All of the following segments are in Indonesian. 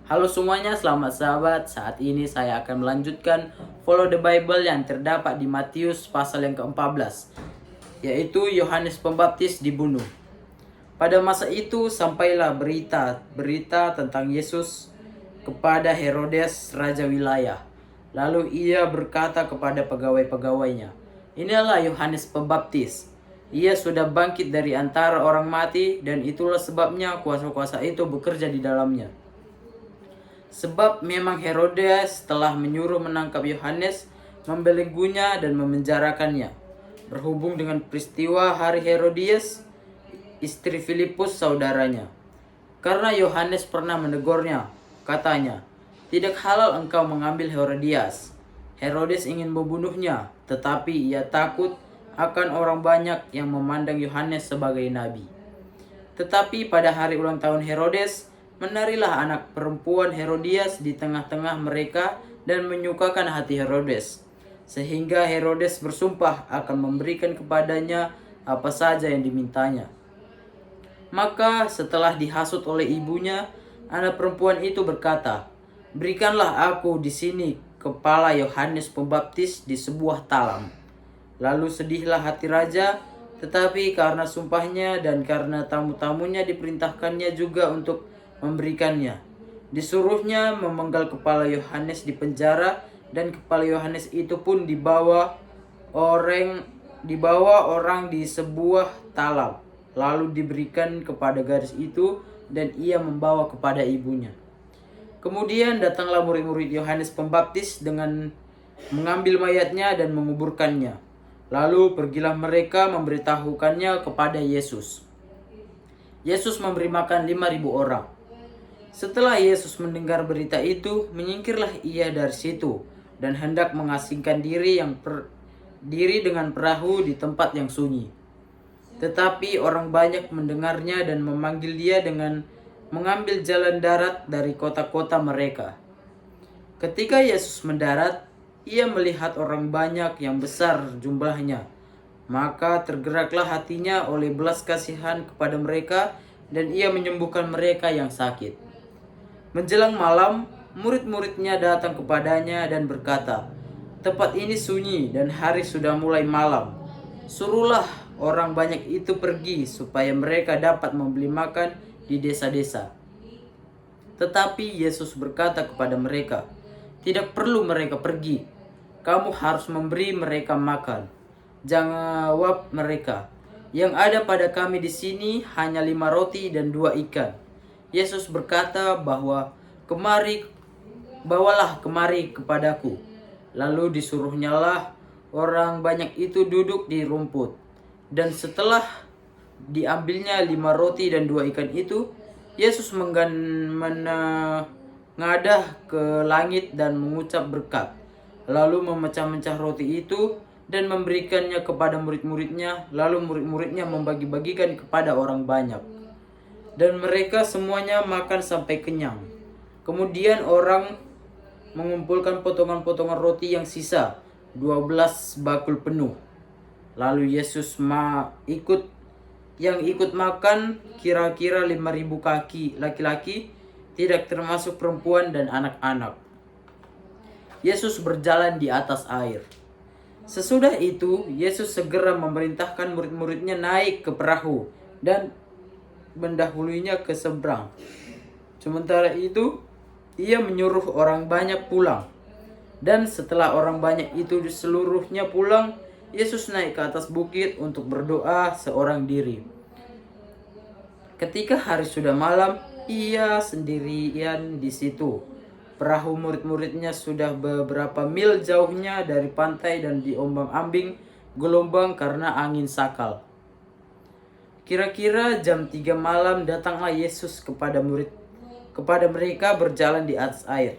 Halo semuanya, selamat sahabat. Saat ini saya akan melanjutkan Follow the Bible yang terdapat di Matius pasal yang ke-14, yaitu Yohanes Pembaptis dibunuh. Pada masa itu sampailah berita tentang Yesus kepada Herodes raja wilayah. Lalu ia berkata kepada pegawai-pegawainya, "Inilah Yohanes Pembaptis. Ia sudah bangkit dari antara orang mati, dan itulah sebabnya kuasa-kuasa itu bekerja di dalamnya." Sebab memang Herodes telah menyuruh menangkap Yohanes, membelenggunya dan memenjarakannya. Berhubung dengan peristiwa hari Herodias, istri Filipus saudaranya. Karena Yohanes pernah menegurnya, katanya, "Tidak halal engkau mengambil Herodias." Herodes ingin membunuhnya, tetapi ia takut akan orang banyak yang memandang Yohanes sebagai nabi. Tetapi pada hari ulang tahun Herodes, menarilah anak perempuan Herodias di tengah-tengah mereka dan menyukakan hati Herodes. Sehingga Herodes bersumpah akan memberikan kepadanya apa saja yang dimintanya. Maka setelah dihasut oleh ibunya, anak perempuan itu berkata, "Berikanlah aku di sini kepala Yohanes Pembaptis di sebuah talam." Lalu sedihlah hati raja, tetapi karena sumpahnya dan karena tamu-tamunya diperintahkannya juga untuk memberikannya. Disuruhnya memenggal kepala Yohanes di penjara, dan kepala Yohanes itu pun dibawa orang di sebuah talam, lalu diberikan kepada gadis itu, dan ia membawa kepada ibunya. Kemudian datanglah murid-murid Yohanes Pembaptis dengan mengambil mayatnya dan menguburkannya. Lalu pergilah mereka memberitahukannya kepada Yesus. Yesus memberi makan 5.000 orang. Setelah Yesus mendengar berita itu, menyingkirlah ia dari situ dan hendak mengasingkan diri dengan perahu di tempat yang sunyi. Tetapi orang banyak mendengarnya dan memanggil dia dengan mengambil jalan darat dari kota-kota mereka. Ketika Yesus mendarat, ia melihat orang banyak yang besar jumlahnya. Maka tergeraklah hatinya oleh belas kasihan kepada mereka, dan ia menyembuhkan mereka yang sakit. Menjelang malam, murid-muridnya datang kepadanya dan berkata, "Tempat ini sunyi dan hari sudah mulai malam. Suruhlah orang banyak itu pergi supaya mereka dapat membeli makan di desa-desa." Tetapi Yesus berkata kepada mereka, "Tidak perlu mereka pergi. Kamu harus memberi mereka makan." Jawab mereka, "Yang ada pada kami di sini hanya 5 roti dan 2 ikan." Yesus berkata bahwa, "Bawalah kemari kepadaku." Lalu disuruhnyalah orang banyak itu duduk di rumput. Dan setelah diambilnya 5 roti dan 2 ikan itu, Yesus menengadah ke langit dan mengucap berkat. Lalu memecah-mecah roti itu dan memberikannya kepada murid-muridnya. Lalu murid-muridnya membagi-bagikan kepada orang banyak. Dan mereka semuanya makan sampai kenyang. Kemudian orang mengumpulkan potongan-potongan roti yang sisa, 12 bakul penuh. Lalu Yesus ikut makan kira-kira 5.000 kaki laki-laki, tidak termasuk perempuan dan anak-anak. Yesus berjalan di atas air. Sesudah itu, Yesus segera memerintahkan murid-muridnya naik ke perahu dan mendahulunya ke seberang. Sementara itu, ia menyuruh orang banyak pulang. Dan setelah orang banyak itu seluruhnya pulang, Yesus naik ke atas bukit untuk berdoa seorang diri. Ketika hari sudah malam, ia sendirian di situ. Perahu murid-muridnya sudah beberapa mil jauhnya dari pantai dan diombang-ambing gelombang karena angin sakal. Kira-kira jam 3 malam datanglah Yesus kepada mereka berjalan di atas air.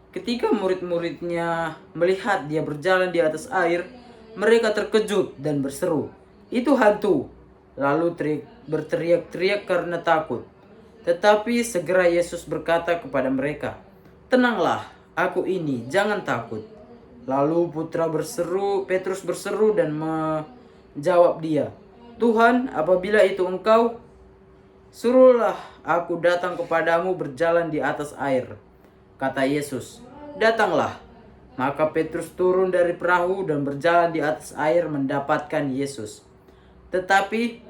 Ketika murid-muridnya melihat dia berjalan di atas air, mereka terkejut dan berseru, "Itu hantu!" Lalu berteriak-teriak karena takut. Tetapi segera Yesus berkata kepada mereka, "Tenanglah, aku ini, jangan takut." Lalu Petrus berseru dan menjawab dia, "Tuhan, apabila itu Engkau, suruhlah aku datang kepadamu berjalan di atas air." Kata Yesus, "Datanglah." Maka Petrus turun dari perahu dan berjalan di atas air mendapatkan Yesus. Tetapi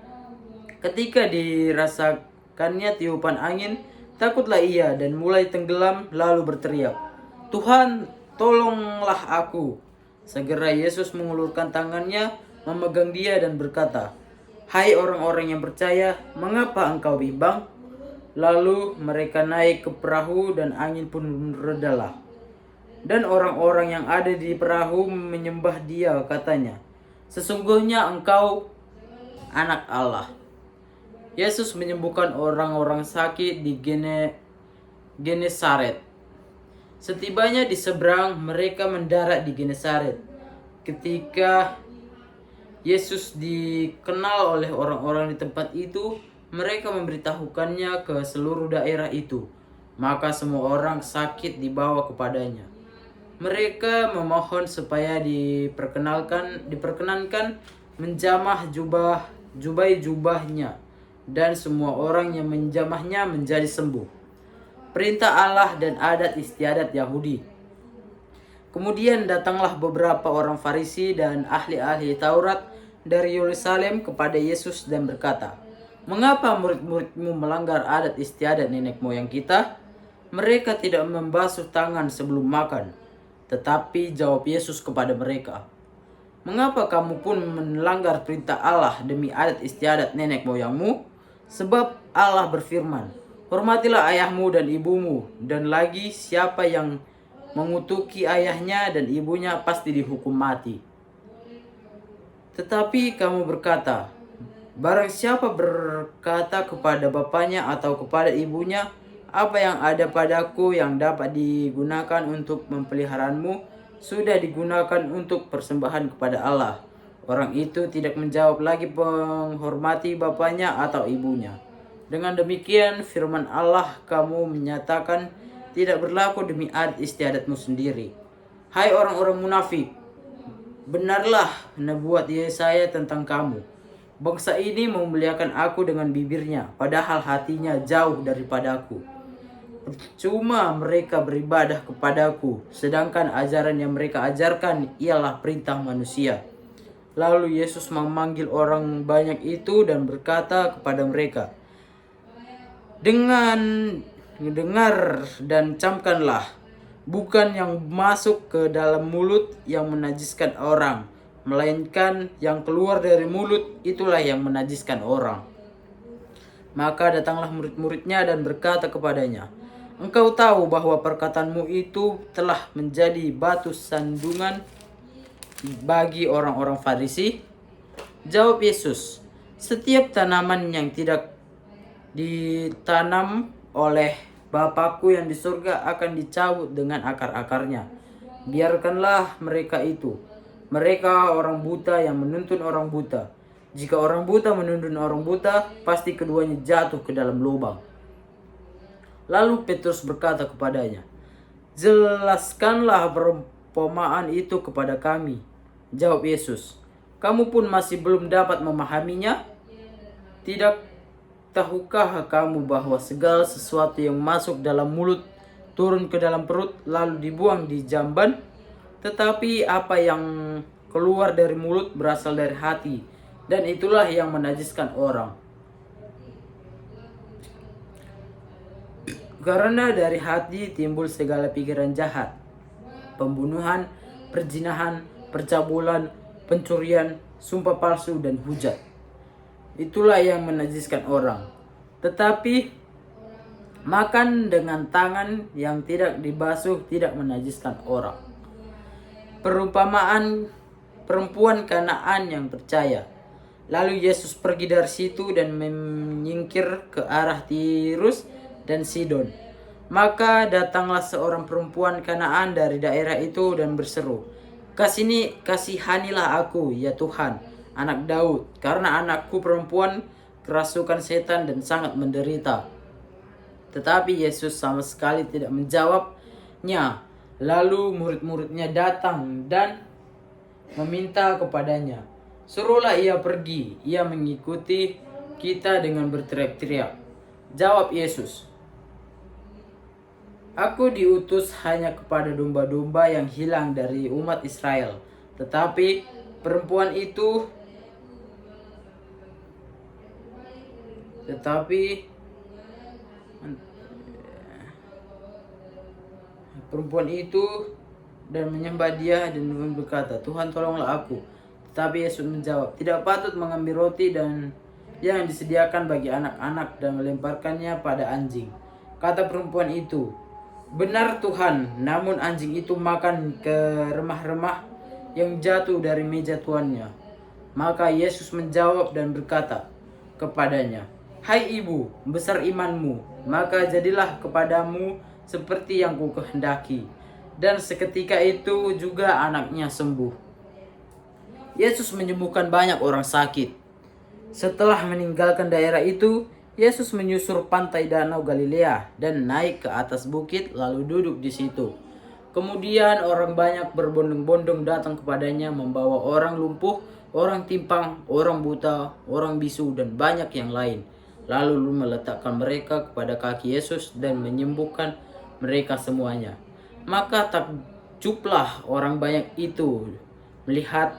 ketika dirasakannya tiupan angin, takutlah ia dan mulai tenggelam lalu berteriak, "Tuhan, tolonglah aku." Segera Yesus mengulurkan tangannya, memegang dia dan berkata, "Hai orang-orang yang percaya, mengapa engkau bimbang?" Lalu mereka naik ke perahu dan angin pun redalah. Dan orang-orang yang ada di perahu menyembah dia, katanya, "Sesungguhnya engkau anak Allah." Yesus menyembuhkan orang-orang sakit di Genesaret. Setibanya di seberang, mereka mendarat di Genesaret. Ketika Yesus dikenal oleh orang-orang di tempat itu, mereka memberitahukannya ke seluruh daerah itu. Maka semua orang sakit dibawa kepadanya. Mereka memohon supaya diperkenankan menjamah jubahnya, dan semua orang yang menjamahnya menjadi sembuh. Perintah Allah dan adat istiadat Yahudi. Kemudian datanglah beberapa orang Farisi dan ahli-ahli Taurat dari Yerusalem kepada Yesus dan berkata, "Mengapa murid-muridmu melanggar adat istiadat nenek moyang kita? Mereka tidak membasuh tangan sebelum makan." Tetapi jawab Yesus kepada mereka, "Mengapa kamu pun melanggar perintah Allah demi adat istiadat nenek moyangmu? Sebab Allah berfirman, 'Hormatilah ayahmu dan ibumu,' dan lagi, siapa yang mengutuki ayahnya dan ibunya pasti dihukum mati. Tetapi kamu berkata, barang siapa berkata kepada bapaknya atau kepada ibunya, 'Apa yang ada padaku yang dapat digunakan untuk memeliharaanmu, sudah digunakan untuk persembahan kepada Allah,' orang itu tidak menjawab lagi menghormati bapaknya atau ibunya. Dengan demikian firman Allah kamu menyatakan tidak berlaku demi adat istiadatmu sendiri. Hai orang-orang munafik, benarlah nubuat Yesaya tentang kamu. Bangsa ini memuliakan aku dengan bibirnya, padahal hatinya jauh daripadaku. Cuma mereka beribadah kepadaku, sedangkan ajaran yang mereka ajarkan ialah perintah manusia." Lalu Yesus memanggil orang banyak itu dan berkata kepada mereka, "Dengar dan camkanlah, bukan yang masuk ke dalam mulut yang menajiskan orang, melainkan yang keluar dari mulut itulah yang menajiskan orang." Maka datanglah murid-muridnya dan berkata kepadanya, "Engkau tahu bahwa perkataanmu itu telah menjadi batu sandungan bagi orang-orang Farisi?" Jawab Yesus, "Setiap tanaman yang tidak ditanam oleh Bapakku yang di surga akan dicabut dengan akar-akarnya. Biarkanlah mereka itu. Mereka orang buta yang menuntun orang buta. Jika orang buta menuntun orang buta, pasti keduanya jatuh ke dalam lubang." Lalu Petrus berkata kepadanya, "Jelaskanlah perumpamaan itu kepada kami." Jawab Yesus, "Kamu pun masih belum dapat memahaminya? Tidak tahukah kamu bahwa segala sesuatu yang masuk dalam mulut turun ke dalam perut lalu dibuang di jamban? Tetapi apa yang keluar dari mulut berasal dari hati, dan itulah yang menajiskan orang. Karena dari hati timbul segala pikiran jahat, pembunuhan, perzinahan, percabulan, pencurian, sumpah palsu, dan hujat. Itulah yang menajiskan orang. Tetapi makan dengan tangan yang tidak dibasuh tidak menajiskan orang." Perumpamaan perempuan Kanaan yang percaya. Lalu Yesus pergi dari situ dan menyingkir ke arah Tirus dan Sidon. Maka datanglah seorang perempuan Kanaan dari daerah itu dan berseru, "Kasihanilah aku, ya Tuhan, anak Daud, karena anakku perempuan kerasukan setan dan sangat menderita." Tetapi Yesus sama sekali tidak menjawabnya. Lalu murid-muridnya datang dan meminta kepadanya, "Suruhlah ia pergi, ia mengikuti kita dengan berteriak-teriak." Jawab Yesus, Aku diutus hanya kepada domba-domba yang hilang dari umat Israel. Tetapi perempuan itu dan menyembah dia dan berkata, "Tuhan, tolonglah aku." Tetapi Yesus menjawab, "Tidak patut mengambil roti dan yang disediakan bagi anak-anak dan melemparkannya pada anjing." Kata perempuan itu, "Benar Tuhan, namun anjing itu makan ke remah-remah yang jatuh dari meja tuannya." Maka Yesus menjawab dan berkata kepadanya, "Hai ibu, besar imanmu, maka jadilah kepadamu seperti yang ku kehendaki." Dan seketika itu juga anaknya sembuh. Yesus menyembuhkan banyak orang sakit. Setelah meninggalkan daerah itu, Yesus menyusur pantai Danau Galilea dan naik ke atas bukit lalu duduk di situ. Kemudian orang banyak berbondong-bondong datang kepadanya membawa orang lumpuh, orang timpang, orang buta, orang bisu, dan banyak yang lain. Lalu meletakkan mereka kepada kaki Yesus dan menyembuhkan mereka semuanya. Maka takjublah orang banyak itu melihat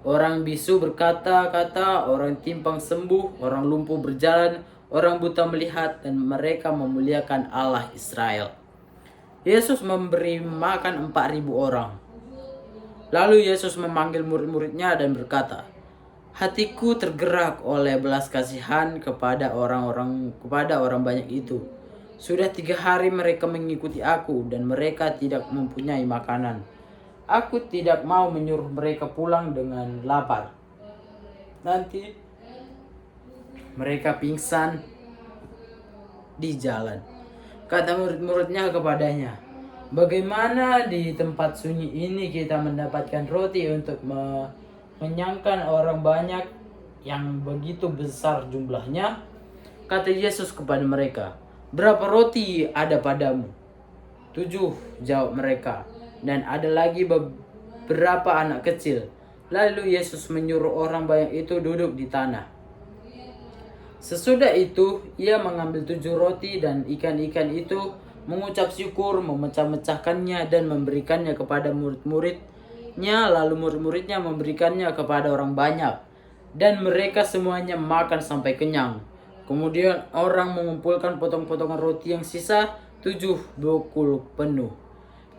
orang bisu berkata-kata, orang timpang sembuh, orang lumpuh berjalan, orang buta melihat, dan mereka memuliakan Allah Israel. Yesus memberi makan 4.000 orang. Lalu Yesus memanggil murid-muridnya dan berkata, "Hatiku tergerak oleh belas kasihan kepada orang banyak itu. Sudah 3 hari mereka mengikuti aku dan mereka tidak mempunyai makanan. Aku tidak mau menyuruh mereka pulang dengan lapar. Nanti mereka pingsan di jalan." Kata murid-muridnya kepadanya, "Bagaimana di tempat sunyi ini kita mendapatkan roti untuk mengenyangkan orang banyak yang begitu besar jumlahnya?" Kata Yesus kepada mereka, "Berapa roti ada padamu?" 7, jawab mereka. "Dan ada lagi beberapa anak kecil." Lalu Yesus menyuruh orang banyak itu duduk di tanah. Sesudah itu, ia mengambil 7 roti dan ikan-ikan itu, mengucap syukur, memecah-mecahkannya dan memberikannya kepada murid-muridnya, lalu murid-muridnya memberikannya kepada orang banyak. Dan mereka semuanya makan sampai kenyang. Kemudian orang mengumpulkan potong-potongan roti yang sisa 7 bakul penuh.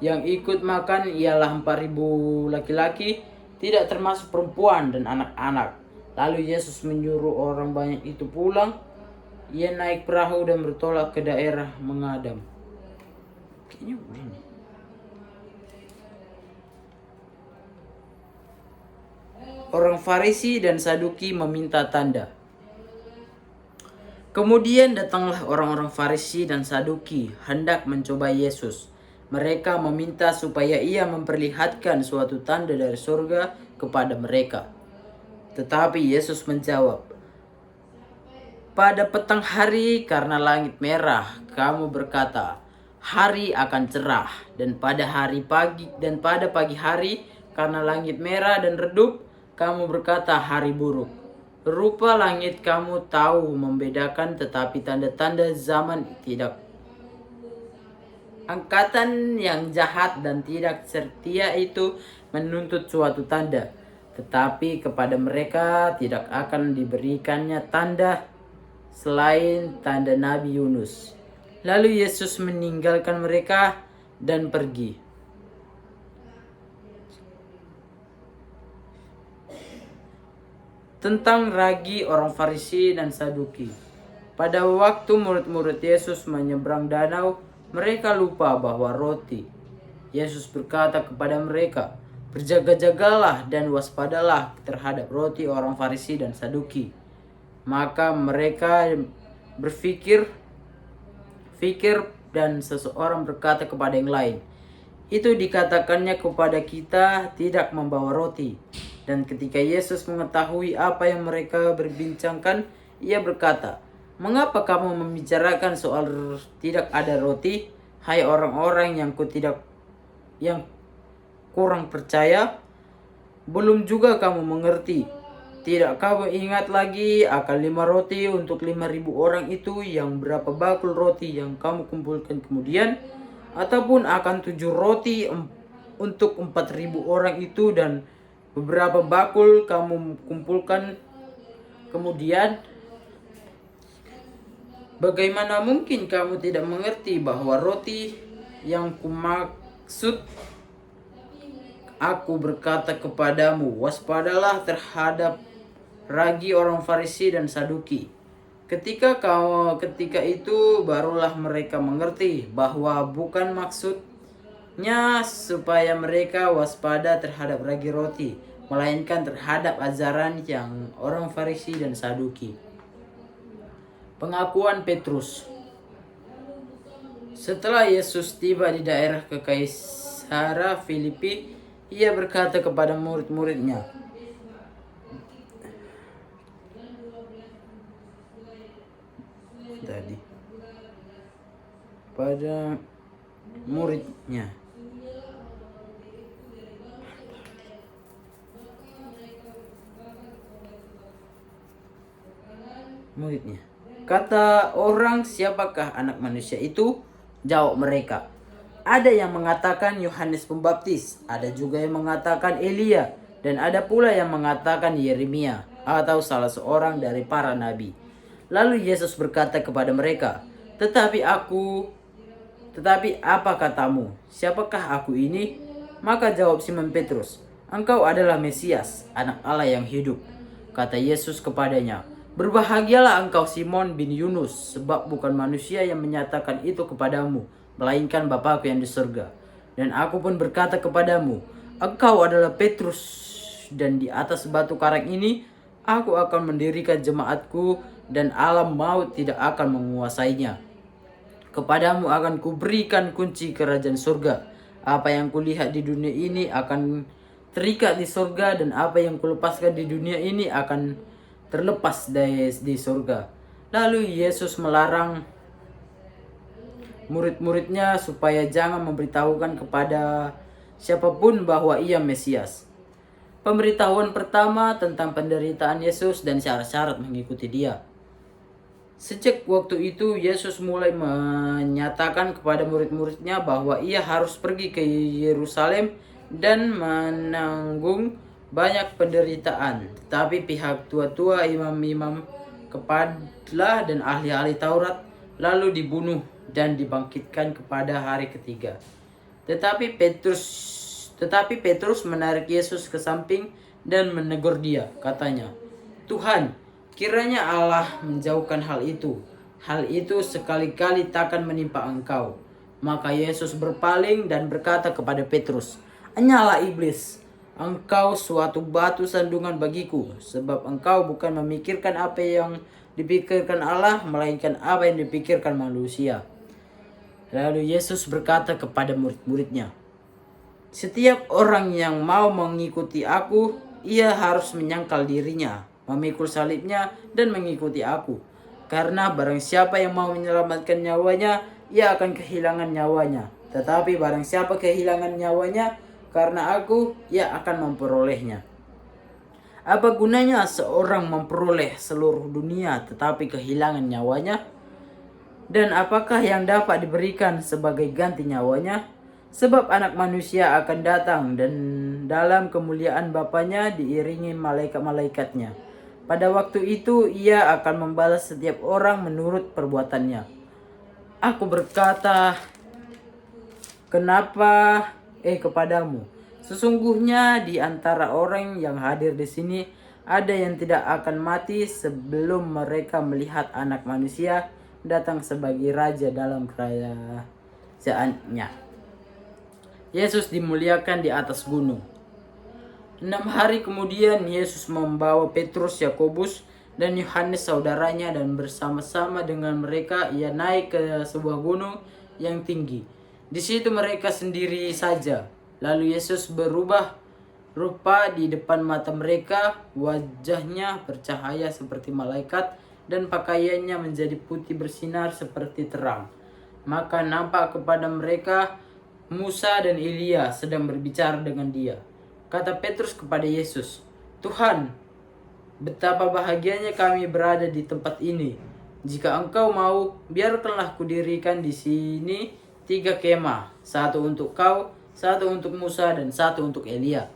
Yang ikut makan ialah 4.000 laki-laki, tidak termasuk perempuan dan anak-anak. Lalu Yesus menyuruh orang banyak itu pulang. Ia naik perahu dan bertolak ke daerah mengadam. Orang Farisi dan Saduki meminta tanda. Kemudian datanglah orang-orang Farisi dan Saduki hendak mencoba Yesus. Mereka meminta supaya ia memperlihatkan suatu tanda dari surga kepada mereka. Tetapi Yesus menjawab, "Pada petang hari karena langit merah, kamu berkata, hari akan cerah, dan pada pagi hari karena langit merah dan redup, kamu berkata hari buruk. Rupa langit kamu tahu membedakan, tetapi tanda-tanda zaman tidak. Angkatan yang jahat dan tidak setia itu menuntut suatu tanda, tetapi kepada mereka tidak akan diberikannya tanda selain tanda Nabi Yunus." Lalu Yesus meninggalkan mereka dan pergi. Tentang ragi orang Farisi dan Saduki. Pada waktu murid-murid Yesus menyeberang danau, mereka lupa bahwa roti. Yesus berkata kepada mereka, "Berjaga-jagalah dan waspadalah terhadap roti orang Farisi dan Saduki." Maka mereka berpikir dan seseorang berkata kepada yang lain, "Itu dikatakannya kepada kita tidak membawa roti." Dan ketika Yesus mengetahui apa yang mereka berbincangkan, ia berkata, "Mengapa kamu membicarakan soal tidak ada roti, hai orang-orang yang kurang percaya? Belum juga kamu mengerti? Tidak kamu ingat lagi akan 5 roti untuk 5.000 orang itu, yang berapa bakul roti yang kamu kumpulkan kemudian? ataupun akan 7 roti untuk 4.000 orang itu dan beberapa bakul kamu kumpulkan kemudian? Bagaimana mungkin kamu tidak mengerti bahwa roti yang kumaksud? Aku berkata kepadamu, waspadalah terhadap ragi orang Farisi dan Saduki. Ketika itu barulah mereka mengerti bahwa bukan maksudnya supaya mereka waspada terhadap ragi roti, melainkan terhadap ajaran yang orang Farisi dan Saduki. Pengakuan Petrus. Setelah Yesus tiba di daerah Kaisarea Filipi, ia berkata kepada murid-muridnya, muridnya, kata orang, siapakah anak manusia itu? Jawab mereka, ada yang mengatakan Yohanes Pembaptis, ada juga yang mengatakan Elia, dan ada pula yang mengatakan Yeremia atau salah seorang dari para nabi. Lalu Yesus berkata kepada mereka, Tetapi apa katamu? Siapakah aku ini? Maka jawab Simon Petrus, Engkau adalah Mesias, anak Allah yang hidup. Kata Yesus kepadanya, Berbahagialah engkau Simon bin Yunus, sebab bukan manusia yang menyatakan itu kepadamu, melainkan Bapa-Ku yang di surga. Dan aku pun berkata kepadamu, engkau adalah Petrus, dan di atas batu karang ini aku akan mendirikan jemaatku, dan alam maut tidak akan menguasainya. Kepadamu akan kuberikan kunci kerajaan surga. Apa yang kulihat di dunia ini akan terikat di surga, dan apa yang kulepaskan di dunia ini akan terlepas di surga. Lalu Yesus melarang murid-muridnya supaya jangan memberitahukan kepada siapapun bahwa ia Mesias. Pemberitahuan pertama tentang penderitaan Yesus dan syarat-syarat mengikuti dia. Sejak waktu itu Yesus mulai menyatakan kepada murid-muridnya bahwa ia harus pergi ke Yerusalem dan menanggung banyak penderitaan. Tetapi pihak tua-tua, imam-imam kepala dan ahli-ahli Taurat lalu dibunuh dan dibangkitkan kepada hari ketiga. Tetapi Petrus menarik Yesus ke samping dan menegur dia. Katanya, Tuhan, kiranya Allah menjauhkan hal itu. Hal itu sekali-kali takkan menimpa engkau. Maka Yesus berpaling dan berkata kepada Petrus, Enyalah iblis, engkau suatu batu sandungan bagiku, sebab engkau bukan memikirkan apa yang dipikirkan Allah, melainkan apa yang dipikirkan manusia. Lalu Yesus berkata kepada murid-muridnya, Setiap orang yang mau mengikuti aku, ia harus menyangkal dirinya, memikul salibnya, dan mengikuti aku. Karena barang siapa yang mau menyelamatkan nyawanya, ia akan kehilangan nyawanya. Tetapi barang siapa kehilangan nyawanya karena aku, ia akan memperolehnya. Apa gunanya seorang memperoleh seluruh dunia tetapi kehilangan nyawanya? Dan apakah yang dapat diberikan sebagai ganti nyawanya? Sebab anak manusia akan datang dan dalam kemuliaan Bapanya diiringi malaikat-malaikatnya. Pada waktu itu ia akan membalas setiap orang menurut perbuatannya. Aku berkata kepadamu, sesungguhnya di antara orang yang hadir di sini ada yang tidak akan mati sebelum mereka melihat Anak Manusia datang sebagai Raja dalam kerajaannya. Yesus dimuliakan di atas gunung. 6 hari kemudian Yesus membawa Petrus, Yakobus, dan Yohanes saudaranya, dan bersama-sama dengan mereka ia naik ke sebuah gunung yang tinggi. Di situ mereka sendiri saja. Lalu Yesus berubah rupa di depan mata mereka, wajahnya bercahaya seperti malaikat dan pakaiannya menjadi putih bersinar seperti terang. Maka nampak kepada mereka Musa dan Elia sedang berbicara dengan dia. Kata Petrus kepada Yesus, Tuhan, betapa bahagianya kami berada di tempat ini. Jika engkau mau, biarkanlah kudirikan di sini 3 kemah, satu untuk kau, satu untuk Musa, dan satu untuk Elia.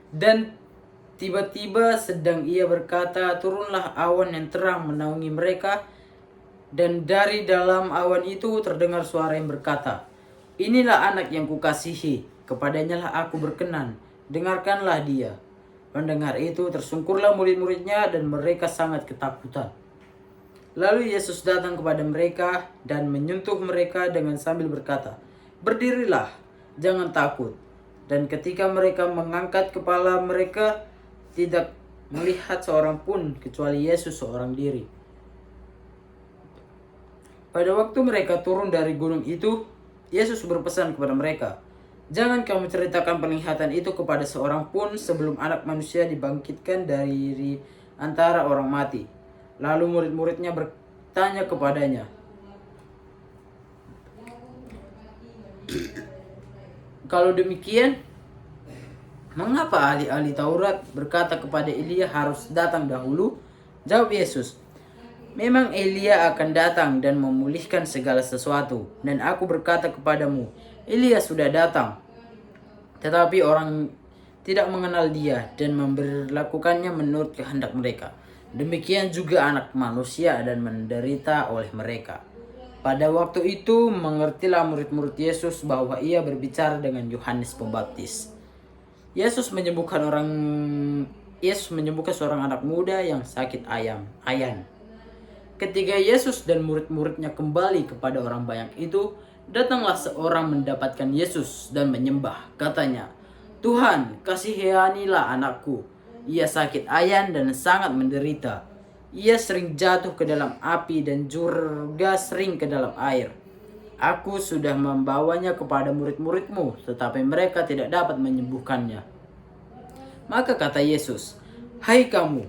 Dan tiba-tiba sedang ia berkata, turunlah awan yang terang menaungi mereka, dan dari dalam awan itu terdengar suara yang berkata, inilah anak yang kukasihi, kepadanya lah aku berkenan, dengarkanlah dia. Mendengar itu tersungkurlah murid-muridnya dan mereka sangat ketakutan. Lalu Yesus datang kepada mereka dan menyentuh mereka dengan sambil berkata, berdirilah, jangan takut. Dan ketika mereka mengangkat kepala mereka, tidak melihat seorang pun kecuali Yesus seorang diri. Pada waktu mereka turun dari gunung itu, Yesus berpesan kepada mereka, jangan kamu ceritakan penglihatan itu kepada seorang pun sebelum Anak Manusia dibangkitkan dari antara orang mati. Lalu murid-muridnya bertanya kepadanya, kalau demikian, mengapa ahli-ahli Taurat berkata kepada Elia harus datang dahulu? Jawab Yesus, memang Elia akan datang dan memulihkan segala sesuatu. Dan aku berkata kepadamu, Elia sudah datang, tetapi orang tidak mengenal dia dan memberlakukannya menurut kehendak mereka. Demikian juga Anak Manusia dan menderita oleh mereka. Pada waktu itu mengertilah murid-murid Yesus bahwa ia berbicara dengan Yohanes Pembaptis. Yesus menyembuhkan seorang anak muda yang sakit ayan. Ketika Yesus dan murid-muridnya kembali kepada orang banyak itu, datanglah seorang mendapatkan Yesus dan menyembah. Katanya, Tuhan, kasihanilah anakku. Ia sakit ayan dan sangat menderita. Ia sering jatuh ke dalam api dan juga sering ke dalam air. Aku sudah membawanya kepada murid-muridmu, tetapi mereka tidak dapat menyembuhkannya. Maka kata Yesus, hai kamu,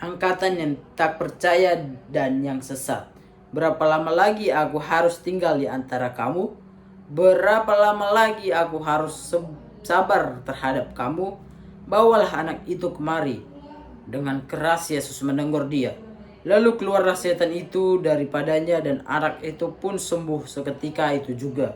angkatan yang tak percaya dan yang sesat. Berapa lama lagi aku harus tinggal di antara kamu? Berapa lama lagi aku harus sabar terhadap kamu? Bawalah anak itu kemari. Dengan keras Yesus menegur dia. Lalu keluarlah setan itu daripadanya dan anak itu pun sembuh seketika itu juga.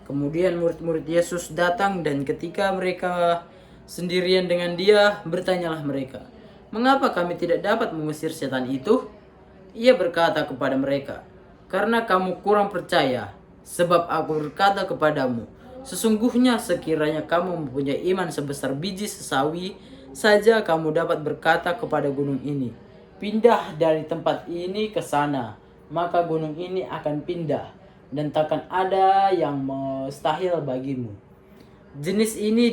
Kemudian murid-murid Yesus datang dan ketika mereka sendirian dengan dia, bertanyalah mereka, mengapa kami tidak dapat mengusir setan itu? Ia berkata kepada mereka, karena kamu kurang percaya, sebab aku berkata kepadamu, sesungguhnya sekiranya kamu mempunyai iman sebesar biji sesawi saja, kamu dapat berkata kepada gunung ini, pindah dari tempat ini ke sana, maka gunung ini akan pindah, dan takkan ada yang mustahil bagimu. Jenis ini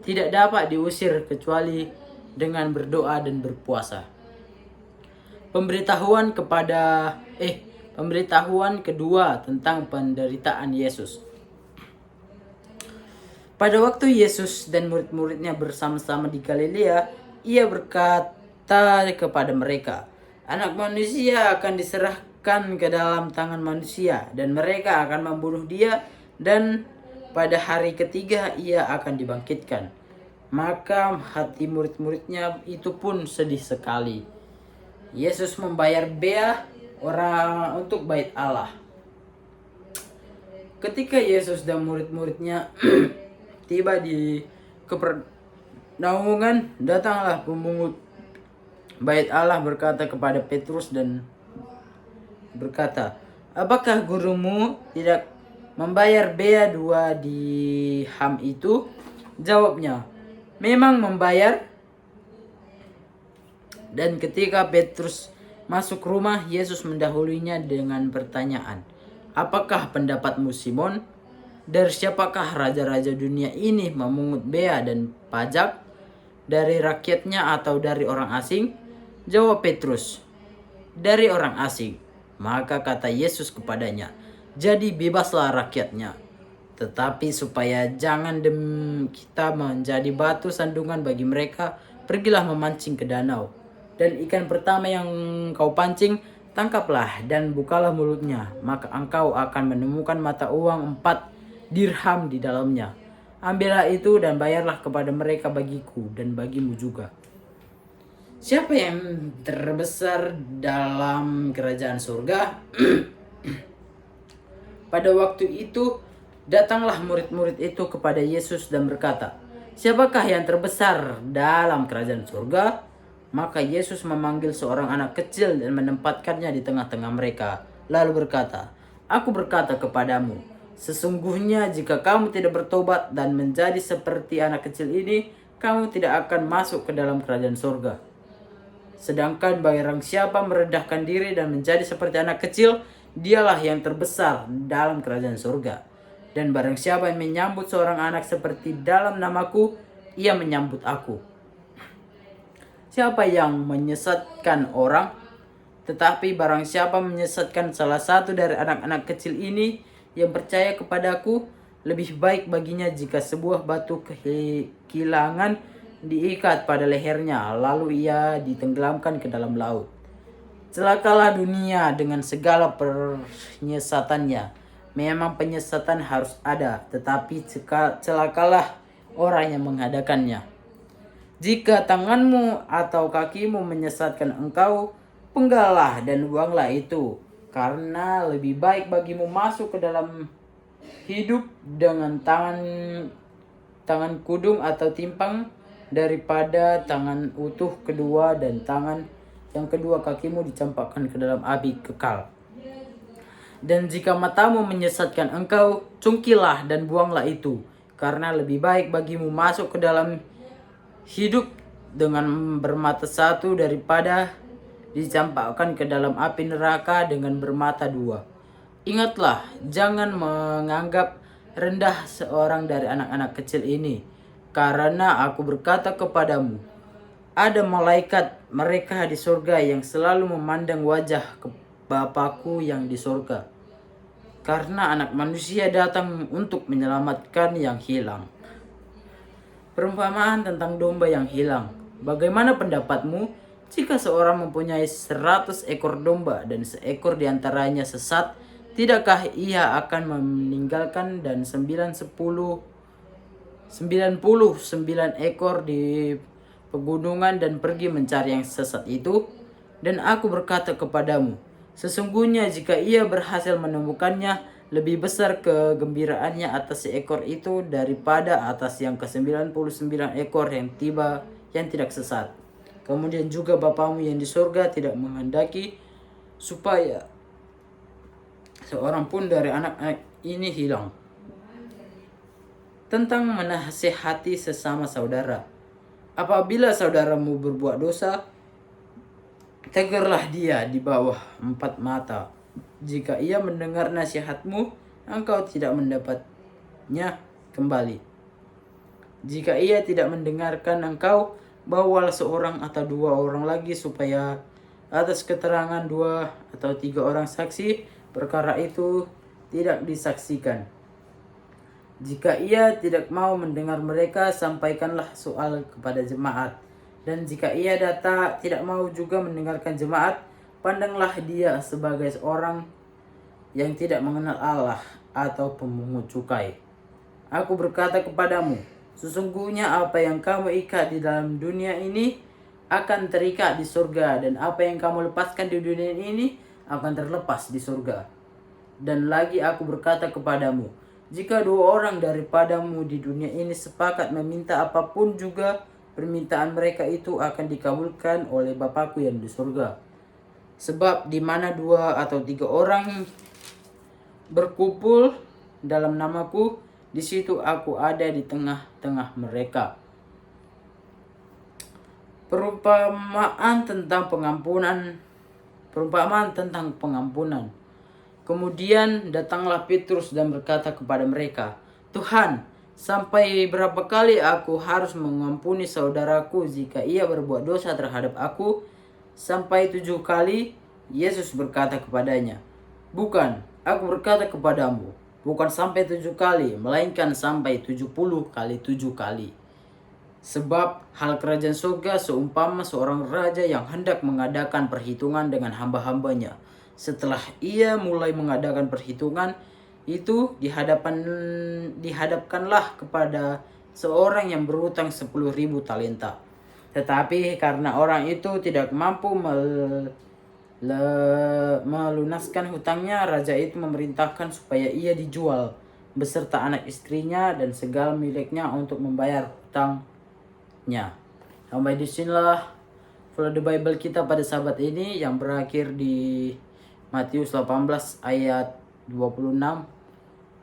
tidak dapat diusir kecuali dengan berdoa dan berpuasa. Pemberitahuan kedua tentang penderitaan Yesus. Pada waktu Yesus dan murid-muridnya bersama-sama di Galilea, ia berkata kepada mereka, Anak Manusia akan diserahkan ke dalam tangan manusia, dan mereka akan membunuh dia, dan pada hari ketiga ia akan dibangkitkan. Maka hati murid-muridnya itu pun sedih sekali. Yesus membayar bea orang untuk bait Allah. Ketika Yesus dan murid-muridnya tiba di Kapernaum, datanglah pemungut bait Allah berkata kepada Petrus dan berkata, apakah gurumu tidak membayar bea 2 dirham itu? Jawabnya, memang membayar. Dan ketika Petrus masuk rumah, Yesus mendahulunya dengan pertanyaan, apakah pendapatmu Simon? Dari siapakah raja-raja dunia ini memungut bea dan pajak? Dari rakyatnya atau dari orang asing? Jawab Petrus, dari orang asing. Maka kata Yesus kepadanya, jadi bebaslah rakyatnya. Tetapi supaya jangan kita menjadi batu sandungan bagi mereka, pergilah memancing ke danau. Dan ikan pertama yang kau pancing, tangkaplah dan bukalah mulutnya. Maka engkau akan menemukan mata uang 4 dirham di dalamnya. Ambillah itu dan bayarlah kepada mereka bagiku dan bagimu juga. Siapa yang terbesar dalam kerajaan surga? Pada waktu itu, datanglah murid-murid itu kepada Yesus dan berkata, "Siapakah yang terbesar dalam kerajaan surga?" Maka Yesus memanggil seorang anak kecil dan menempatkannya di tengah-tengah mereka, lalu berkata, "Aku berkata kepadamu, sesungguhnya jika kamu tidak bertobat dan menjadi seperti anak kecil ini, kamu tidak akan masuk ke dalam kerajaan surga. Sedangkan barang siapa merendahkan diri dan menjadi seperti anak kecil, dialah yang terbesar dalam kerajaan surga. Dan barang siapa yang menyambut seorang anak seperti dalam namaku, ia menyambut aku. Siapa yang menyesatkan orang? Tetapi barang siapa menyesatkan salah satu dari anak-anak kecil ini yang percaya kepadaku, lebih baik baginya jika sebuah batu kehilangan diikat pada lehernya, lalu ia ditenggelamkan ke dalam laut. Celakalah dunia dengan segala penyesatannya. Memang penyesatan harus ada, tetapi celakalah orang yang mengadakannya. Jika tanganmu atau kakimu menyesatkan engkau, penggallah dan buanglah itu. Karena lebih baik bagimu masuk ke dalam hidup dengan tangan kudung atau timpang daripada tangan utuh kedua dan tangan yang kedua kakimu dicampakkan ke dalam api kekal. Dan jika matamu menyesatkan engkau, cungkilah dan buanglah itu. Karena lebih baik bagimu masuk ke dalam hidup dengan bermata satu daripada dicampakkan ke dalam api neraka dengan bermata dua. Ingatlah, jangan menganggap rendah seorang dari anak-anak kecil ini, karena aku berkata kepadamu, ada malaikat mereka di surga yang selalu memandang wajah ke Bapakku yang di surga. Karena anak manusia datang untuk menyelamatkan yang hilang. Perumpamaan tentang domba yang hilang. Bagaimana pendapatmu jika seorang mempunyai 100 ekor domba dan seekor diantaranya sesat, tidakkah ia akan meninggalkan dan 99 ekor di pegunungan dan pergi mencari yang sesat itu? Dan aku berkata kepadamu, sesungguhnya jika ia berhasil menemukannya, lebih besar kegembiraannya atas seekor itu daripada atas yang ke-99 ekor yang tidak sesat. Kemudian juga Bapamu yang di surga tidak menghendaki supaya seorang pun dari anak-anak ini hilang. Tentang menasihati sesama saudara. Apabila saudaramu berbuat dosa, tegurlah dia di bawah 4 mata. Jika ia mendengar nasihatmu, engkau tidak mendapatnya kembali. Jika ia tidak mendengarkan engkau, bawalah seorang atau 2 orang lagi supaya atas keterangan 2 atau 3 orang saksi perkara itu tidak disaksikan. Jika ia tidak mau mendengar mereka, sampaikanlah soal kepada jemaat. Dan jika ia tidak mau juga mendengarkan jemaat, pandanglah dia sebagai seorang yang tidak mengenal Allah atau pemungut cukai. Aku berkata kepadamu, sesungguhnya apa yang kamu ikat di dalam dunia ini akan terikat di surga, dan apa yang kamu lepaskan di dunia ini akan terlepas di surga. Dan lagi aku berkata kepadamu, jika 2 orang daripadamu di dunia ini sepakat meminta apapun juga, permintaan mereka itu akan dikabulkan oleh Bapakku yang di surga. Sebab di mana 2 atau 3 orang berkumpul dalam namaku, di situ aku ada di tengah-tengah mereka. Perumpamaan tentang pengampunan. Kemudian datanglah Petrus dan berkata kepada mereka, Tuhan, sampai berapa kali aku harus mengampuni saudaraku jika ia berbuat dosa terhadap aku? Sampai 7 kali? Yesus berkata kepadanya, bukan, aku berkata kepadamu, bukan sampai 7 kali, melainkan sampai 70 kali 7 kali. Sebab hal kerajaan surga seumpama seorang raja yang hendak mengadakan perhitungan dengan hamba-hambanya. Setelah ia mulai mengadakan perhitungan, itu dihadapkanlah kepada seorang yang berutang 10.000 talenta. Tetapi karena orang itu tidak mampu melunaskan hutangnya, raja itu memerintahkan supaya ia dijual beserta anak istrinya dan segala miliknya untuk membayar hutangnya. Sampai di sinilah Follow the Bible kita pada sahabat ini yang berakhir di Matius 18 ayat 26.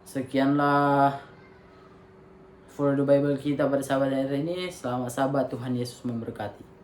Sekianlah Follow the Bible kita pada sahabat hari ini. Selamat sahabat, Tuhan Yesus memberkati.